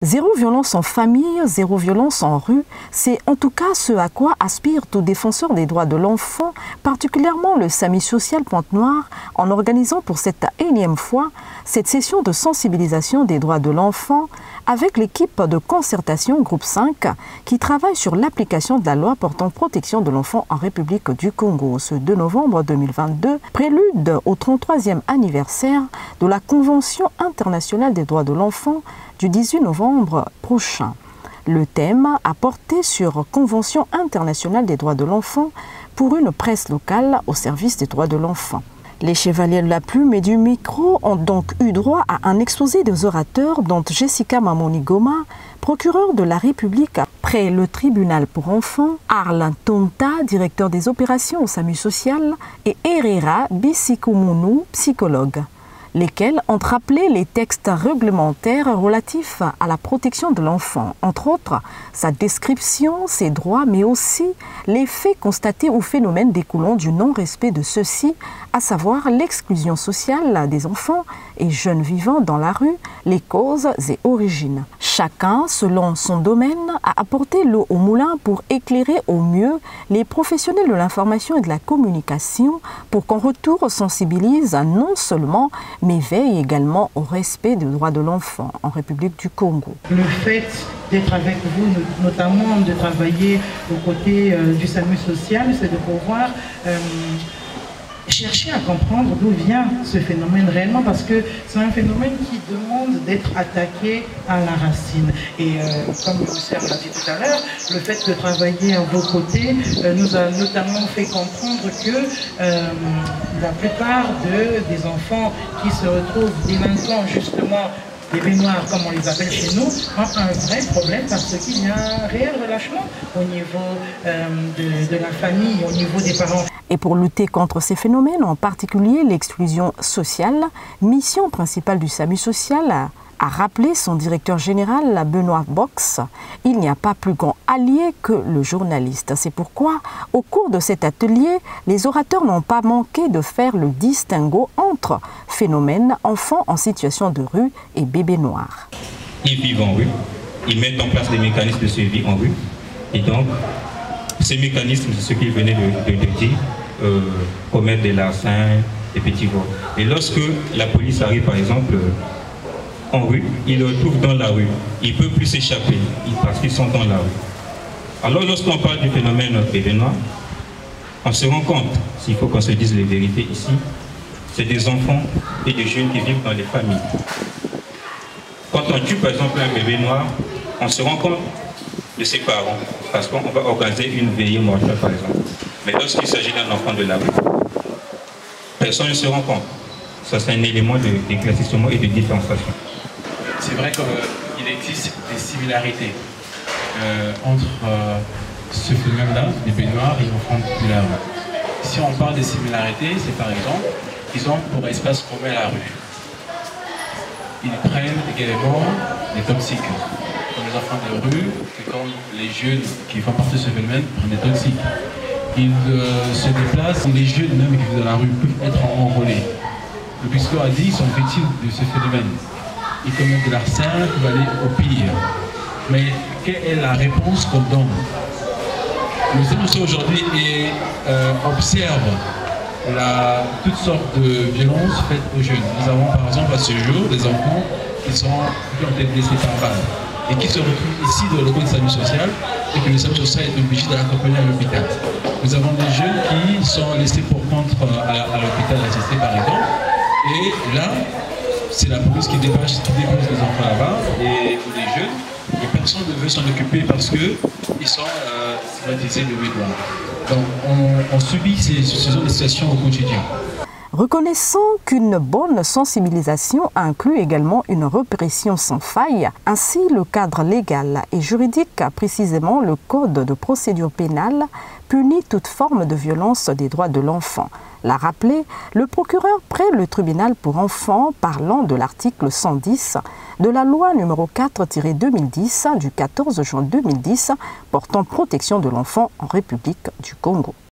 Zéro violence en famille, zéro violence en rue, c'est en tout cas ce à quoi aspire tout défenseur des droits de l'enfant, particulièrement le SAMU social Pointe-Noire, en organisant pour cette énième fois cette session de sensibilisation des droits de l'enfant avec l'équipe de concertation Groupe 5 qui travaille sur l'application de la loi portant protection de l'enfant en République du Congo. Ce 2 novembre 2022, prélude au 33e anniversaire de la Convention internationale des droits de l'enfant du 18 novembre prochain. Le thème a porté sur Convention internationale des droits de l'enfant pour une presse locale au service des droits de l'enfant. Les chevaliers de la plume et du micro ont donc eu droit à un exposé des orateurs dont Jessica Mamoni-Goma, procureure de la République près le tribunal pour enfants, Arlan Tonta, directeur des opérations au SAMU social, et Herrera Bisikumunu, psychologue, lesquels ont rappelé les textes réglementaires relatifs à la protection de l'enfant, entre autres sa description, ses droits, mais aussi les faits constatés ou phénomènes découlant du non-respect de ceux-ci, à savoir l'exclusion sociale des enfants et jeunes vivant dans la rue, les causes et origines. Chacun, selon son domaine, a apporté l'eau au moulin pour éclairer au mieux les professionnels de l'information et de la communication pour qu'en retour sensibilise non seulement mais veille également au respect des droits de l'enfant en République du Congo. Le fait d'être avec vous, notamment de travailler aux côtés du SAMU social, c'est de pouvoir chercher à comprendre d'où vient ce phénomène réellement, parce que c'est un phénomène qui demande d'être attaqué à la racine. Et comme le commissaire l'a dit tout à l'heure, le fait de travailler à vos côtés nous a notamment fait comprendre que la plupart des enfants qui se retrouvent délinquants, justement, les baignoires, comme on les appelle chez nous, ont un vrai problème parce qu'il y a un réel relâchement au niveau de la famille, au niveau des parents. Et pour lutter contre ces phénomènes, en particulier l'exclusion sociale, mission principale du SAMU social, a rappelé son directeur général, Benoît Box, il n'y a pas plus grand allié que le journaliste. C'est pourquoi, au cours de cet atelier, les orateurs n'ont pas manqué de faire le distinguo entre phénomènes enfants en situation de rue et bébés noirs. Ils vivent en rue, ils mettent en place des mécanismes de suivi en rue. Et donc, ces mécanismes, c'est ce qu'il venait de dire, commettre des larcins, des petits vols. Et lorsque la police arrive, par exemple, en rue, ils le retrouvent dans la rue. Ils ne peuvent plus s'échapper parce qu'ils sont dans la rue. Alors lorsqu'on parle du phénomène bébé noir, on se rend compte, s'il faut qu'on se dise les vérités ici, c'est des enfants et des jeunes qui vivent dans les familles. Quand on tue par exemple un bébé noir, on se rend compte de ses parents, parce qu'on va organiser une veillée mortuaire par exemple. Mais lorsqu'il s'agit d'un enfant de la rue, personne ne se rend compte. Ça c'est un élément d'éclaircissement et de différenciation. C'est vrai qu'il existe des similarités entre ce phénomène-là, les baignoires et les enfants de la rue. Si on parle des similarités, c'est par exemple, ils ont pour espace commun la rue. Ils prennent également des toxiques. Comme les enfants de rue, c'est comme les jeunes qui font partie de ce phénomène prennent des toxiques. Ils se déplacent, les jeunes même qui vivent dans la rue peuvent être enrôlés. Le puisque a dit, ils sont victimes de ce phénomène. Ils commettent de l'arsen, ils peuvent aller au pire. Mais quelle est la réponse qu'on donne? Le SAMU aujourd'hui observe toutes sortes de violences faites aux jeunes. Nous avons par exemple à ce jour des enfants qui ont été blessés par balle et qui se retrouvent ici dans le locaux du SAMU social et que le SAMU social est obligé de l'accompagner à l'hôpital. Nous avons des jeunes qui sont laissés pour compte à l'hôpital assisté par exemple. Et là, c'est la police qui dépose les enfants là-bas et pour les jeunes, et personne ne veut s'en occuper parce qu'ils sont stigmatisés de mémoire. Donc on subit ce genre de situations au quotidien. Reconnaissant qu'une bonne sensibilisation inclut également une répression sans faille, ainsi le cadre légal et juridique, précisément le Code de procédure pénale, punit toute forme de violence des droits de l'enfant. L'a rappelé le procureur près le tribunal pour enfants parlant de l'article 110 de la loi numéro 4-2010 du 14 juin 2010 portant protection de l'enfant en République du Congo.